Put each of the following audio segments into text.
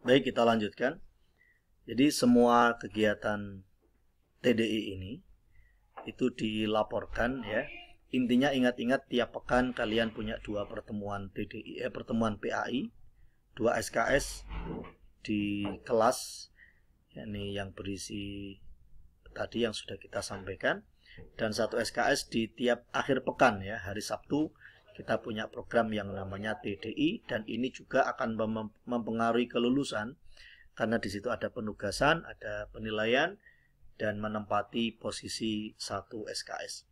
Baik, kita lanjutkan. Jadi semua kegiatan TDI ini itu dilaporkan ya. Intinya ingat-ingat tiap pekan kalian punya 2 pertemuan TDI, pertemuan PAI, 2 SKS di kelas, yakni yang berisi tadi yang sudah kita sampaikan, dan 1 SKS di tiap akhir pekan ya. Hari Sabtu kita punya program yang namanya TDI, dan ini juga akan mempengaruhi kelulusan karena di situ ada penugasan, ada penilaian, dan menempati posisi 1 SKS.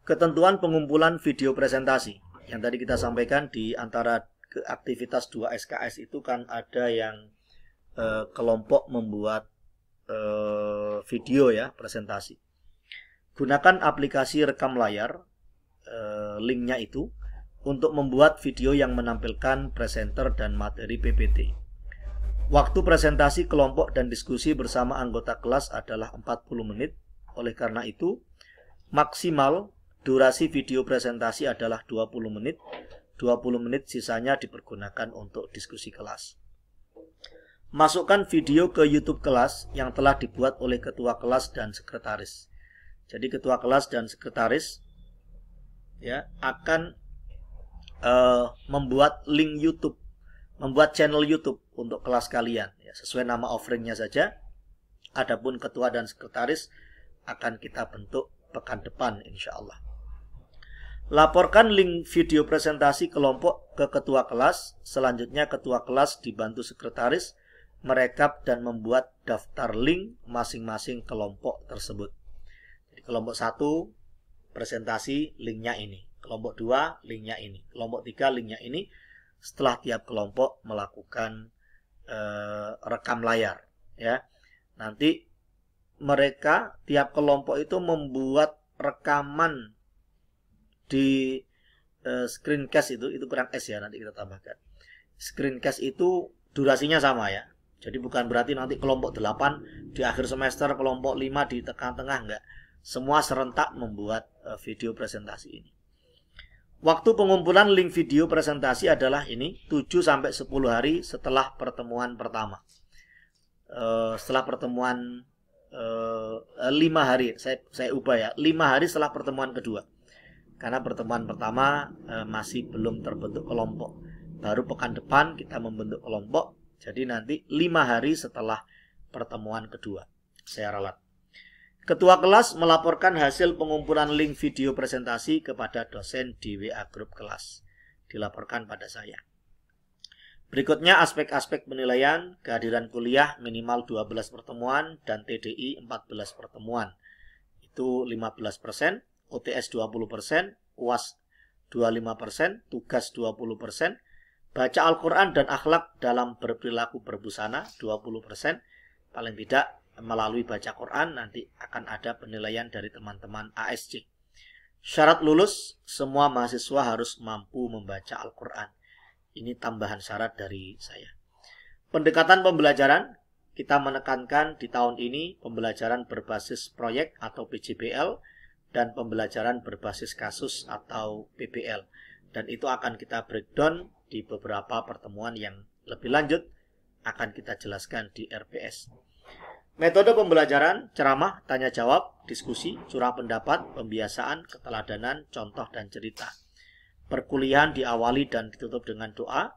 Ketentuan pengumpulan video presentasi yang tadi kita sampaikan, di antara aktivitas 2 SKS itu kan ada yang kelompok membuat video ya, presentasi. Gunakan aplikasi rekam layar, linknya itu, untuk membuat video yang menampilkan presenter dan materi PPT. Waktu presentasi kelompok dan diskusi bersama anggota kelas adalah 40 menit. Oleh karena itu, maksimal durasi video presentasi adalah 20 menit. 20 menit sisanya dipergunakan untuk diskusi kelas. Masukkan video ke YouTube kelas yang telah dibuat oleh ketua kelas dan sekretaris. Jadi ketua kelas dan sekretaris ya akan membuat link YouTube, membuat channel YouTube untuk kelas kalian ya, sesuai nama offeringnya saja. Adapun ketua dan sekretaris akan kita bentuk pekan depan insya Allah. Laporkan link video presentasi kelompok ke ketua kelas. Selanjutnya ketua kelas dibantu sekretaris merekap dan membuat daftar link masing-masing kelompok tersebut. Jadi kelompok 1 presentasi linknya ini, kelompok 2 linknya ini, kelompok 3 linknya ini. Setelah tiap kelompok melakukan rekam layar ya, nanti mereka tiap kelompok itu membuat rekaman di screencast itu kurang S ya, nanti kita tambahkan. Screencast itu durasinya sama ya. Jadi bukan berarti nanti kelompok 8 di akhir semester, kelompok 5 di tengah-tengah, enggak. Semua serentak membuat video presentasi ini. Waktu pengumpulan link video presentasi adalah ini, 7-10 hari setelah pertemuan pertama. Setelah pertemuan 5 hari, saya ubah ya, 5 hari setelah pertemuan kedua. Karena pertemuan pertama masih belum terbentuk kelompok. Baru pekan depan kita membentuk kelompok. Jadi nanti 5 hari setelah pertemuan kedua. Saya ralat. Ketua kelas melaporkan hasil pengumpulan link video presentasi kepada dosen di WA grup kelas. Dilaporkan pada saya. Berikutnya aspek-aspek penilaian, kehadiran kuliah minimal 12 pertemuan dan TDI 14 pertemuan. Itu 15%. OTS 20%, UAS 25%, tugas 20%, baca Al-Quran dan akhlak dalam berperilaku berbusana 20%, paling tidak melalui baca Quran nanti akan ada penilaian dari teman-teman ASC. Syarat lulus, semua mahasiswa harus mampu membaca Al-Quran. Ini tambahan syarat dari saya. Pendekatan pembelajaran, kita menekankan di tahun ini pembelajaran berbasis proyek atau PJBL, dan pembelajaran berbasis kasus atau PBL. Dan itu akan kita breakdown di beberapa pertemuan yang lebih lanjut, akan kita jelaskan di RPS. Metode pembelajaran, ceramah, tanya jawab, diskusi, curah pendapat, pembiasaan, keteladanan, contoh dan cerita. Perkuliahan diawali dan ditutup dengan doa.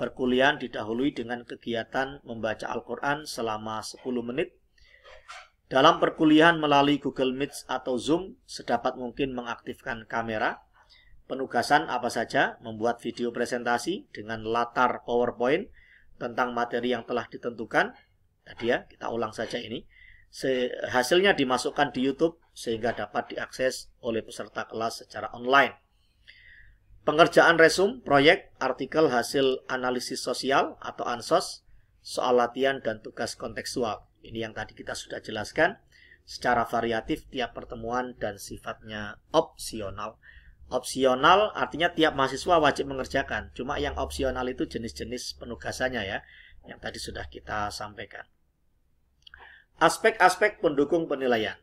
Perkuliahan didahului dengan kegiatan membaca Al-Quran selama 10 menit. Dalam perkuliahan melalui Google Meet atau Zoom, sedapat mungkin mengaktifkan kamera. Penugasan apa saja? Membuat video presentasi dengan latar PowerPoint tentang materi yang telah ditentukan. Tadi ya, kita ulang saja ini. Hasilnya dimasukkan di YouTube sehingga dapat diakses oleh peserta kelas secara online. Pengerjaan resume, proyek, artikel hasil analisis sosial atau ANSOS, soal latihan dan tugas kontekstual. Ini yang tadi kita sudah jelaskan secara variatif tiap pertemuan dan sifatnya opsional. Opsional artinya tiap mahasiswa wajib mengerjakan. Cuma yang opsional itu jenis-jenis penugasannya ya, yang tadi sudah kita sampaikan. Aspek-aspek pendukung penilaian.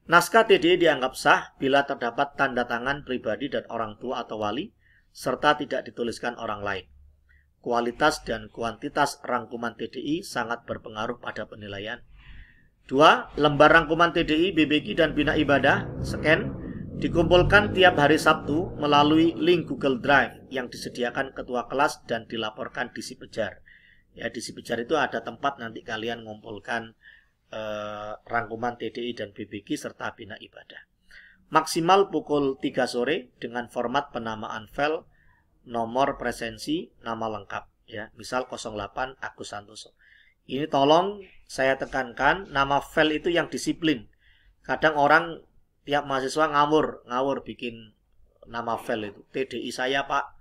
Naskah TDI dianggap sah bila terdapat tanda tangan pribadi dan orang tua atau wali, serta tidak dituliskan orang lain. kualitas dan kuantitas rangkuman TDI sangat berpengaruh pada penilaian. 2. Lembar rangkuman TDI, BBQ, dan Bina Ibadah scan dikumpulkan tiap hari Sabtu melalui link Google Drive yang disediakan ketua kelas dan dilaporkan di Sipejar. Ya, di Sipejar itu ada tempat nanti kalian ngumpulkan rangkuman TDI dan BBQ serta Bina Ibadah. Maksimal pukul 3 sore dengan format penamaan file, nomor presensi, nama lengkap. Ya, misal 08 Agus Santoso. Ini tolong saya tekankan, nama file itu yang disiplin. Kadang orang, tiap mahasiswa ngawur bikin nama file itu. TDI saya Pak,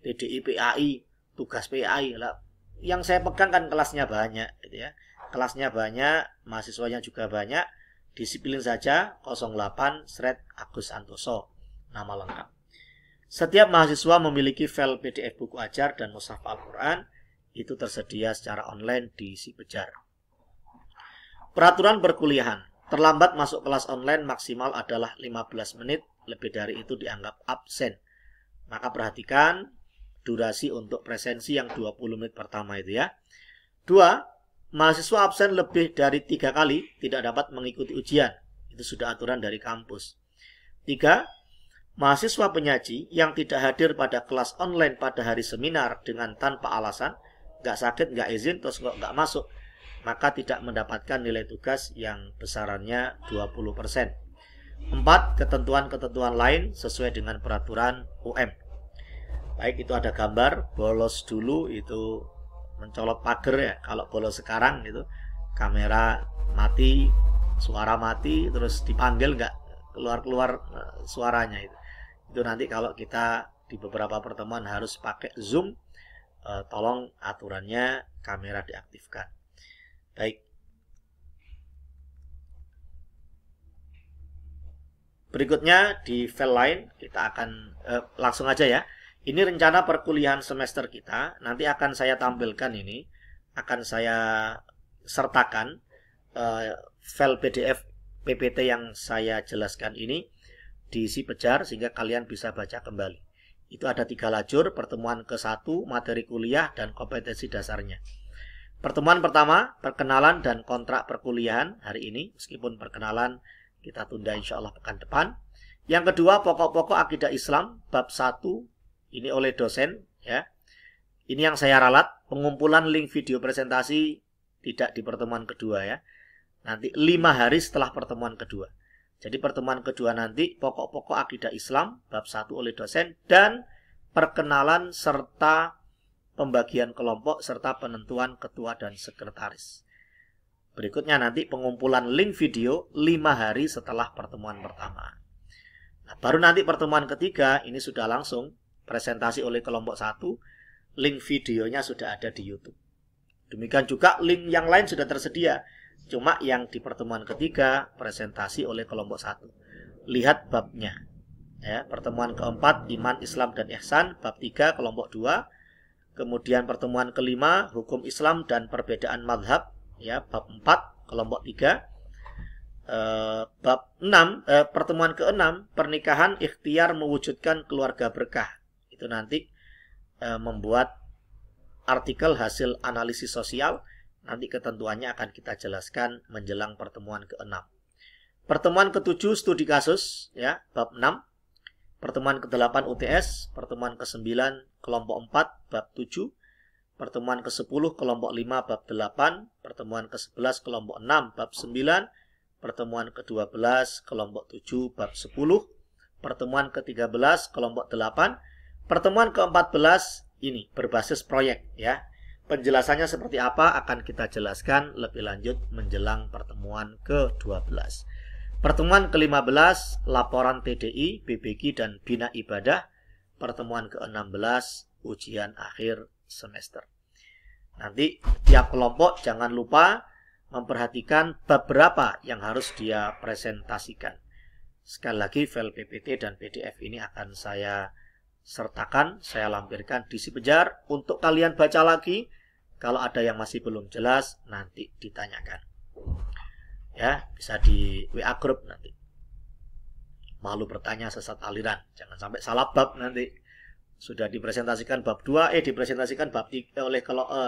TDI PAI, tugas PAI. Lah, yang saya pegang kan kelasnya banyak, gitu ya. Kelasnya banyak, mahasiswanya juga banyak. Disiplin saja 08 Agus Santoso, nama lengkap. Setiap mahasiswa memiliki file PDF buku ajar dan mushaf Al-Quran. Itu tersedia secara online di Sipejar. Peraturan perkuliahan. Terlambat masuk kelas online maksimal adalah 15 menit. Lebih dari itu dianggap absen. Maka perhatikan durasi untuk presensi yang 20 menit pertama itu ya. 2. Mahasiswa absen lebih dari 3 kali tidak dapat mengikuti ujian. Itu sudah aturan dari kampus. 3. Mahasiswa penyaji yang tidak hadir pada kelas online pada hari seminar dengan tanpa alasan, nggak sakit, nggak izin, terus nggak masuk, maka tidak mendapatkan nilai tugas yang besarannya 20%. 4. Ketentuan-ketentuan lain sesuai dengan peraturan UM. Baik, itu ada gambar, bolos dulu itu mencolok pagar ya. Kalau bolos sekarang itu kamera mati, suara mati, terus dipanggil nggak keluar-keluar suaranya itu. Itu nanti kalau kita di beberapa pertemuan harus pakai Zoom, tolong aturannya kamera diaktifkan. Baik. Berikutnya di file lain kita akan langsung aja ya. Ini rencana perkuliahan semester kita. Nanti akan saya tampilkan ini. Akan saya sertakan file PDF PPT yang saya jelaskan ini di Sipejar sehingga kalian bisa baca kembali. Itu ada 3 lajur, pertemuan ke-1, materi kuliah, dan kompetensi dasarnya. Pertemuan pertama, perkenalan dan kontrak perkuliahan hari ini. Meskipun perkenalan kita tunda insya Allah pekan depan. Yang kedua, pokok-pokok akidah Islam, bab 1. Ini oleh dosen. Ya. Ini yang saya ralat. Pengumpulan link video presentasi tidak di pertemuan kedua ya. Nanti 5 hari setelah pertemuan kedua. Jadi pertemuan kedua nanti pokok-pokok akidah Islam bab 1 oleh dosen dan perkenalan serta pembagian kelompok serta penentuan ketua dan sekretaris. Berikutnya nanti pengumpulan link video 5 hari setelah pertemuan pertama. Nah, baru nanti pertemuan ketiga ini sudah langsung presentasi oleh kelompok 1, link videonya sudah ada di YouTube. Demikian juga link yang lain sudah tersedia. Cuma yang di pertemuan ketiga presentasi oleh kelompok 1. Lihat babnya. Ya, pertemuan keempat iman, Islam dan ihsan bab 3 kelompok 2. Kemudian pertemuan kelima hukum Islam dan perbedaan mazhab ya bab 4 kelompok 3. Bab 6 pertemuan ke-6 pernikahan ikhtiar mewujudkan keluarga berkah. Itu nanti membuat artikel hasil analisis sosial. Nanti ketentuannya akan kita jelaskan menjelang pertemuan ke-6. Pertemuan ke-7 studi kasus ya, bab 6. Pertemuan ke-8 UTS, pertemuan ke-9 kelompok 4 bab 7. Pertemuan ke-10 kelompok 5 bab 8, pertemuan ke-11 kelompok 6 bab 9, pertemuan ke-12 kelompok 7 bab 10, pertemuan ke-13 kelompok 8, pertemuan ke-14 ini berbasis proyek ya. Penjelasannya seperti apa akan kita jelaskan lebih lanjut menjelang pertemuan ke-12. Pertemuan ke-15 laporan TDI, BBQ dan Bina Ibadah. Pertemuan ke-16 ujian akhir semester. Nanti tiap kelompok jangan lupa memperhatikan bab berapa yang harus dia presentasikan. Sekali lagi file PPT dan PDF ini akan saya sertakan, saya lampirkan di Sipejar untuk kalian baca lagi. Kalau ada yang masih belum jelas nanti ditanyakan. Ya, bisa di WA group nanti. Malu bertanya sesat aliran, jangan sampai salah bab nanti. sudah dipresentasikan bab 2, dipresentasikan bab 3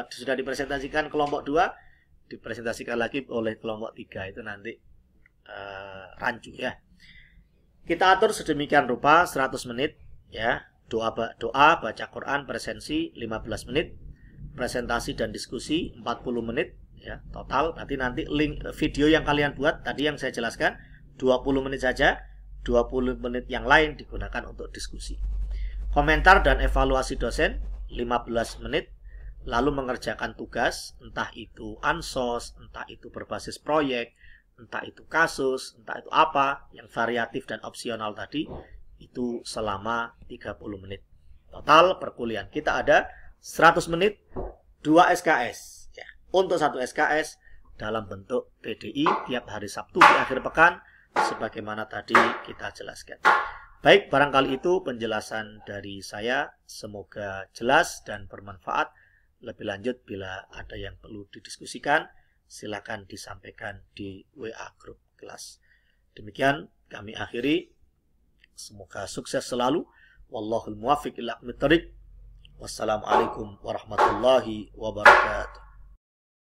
sudah dipresentasikan kelompok 2, dipresentasikan lagi oleh kelompok 3. Itu nanti rancu ya. Kita atur sedemikian rupa 100 menit ya. Doa baca Quran presensi 15 menit, presentasi dan diskusi 40 menit ya total. Nanti link video yang kalian buat tadi yang saya jelaskan 20 menit saja, 20 menit yang lain digunakan untuk diskusi. Komentar dan evaluasi dosen 15 menit, lalu mengerjakan tugas, entah itu ansos, entah itu berbasis proyek, entah itu kasus, entah itu apa yang variatif dan opsional tadi, itu selama 30 menit. Total perkuliahan kita ada 100 menit, 2 SKS ya. Untuk 1 SKS dalam bentuk PDI tiap hari Sabtu di akhir pekan sebagaimana tadi kita jelaskan. Baik, barangkali itu penjelasan dari saya, semoga jelas dan bermanfaat. Lebih lanjut bila ada yang perlu didiskusikan, silakan disampaikan di WA grup kelas. Demikian kami akhiri. Semoga sukses selalu. Wallahul muwaffiq ila aqwamit thoriq. Wassalamualaikum warahmatullahi wabarakatuh.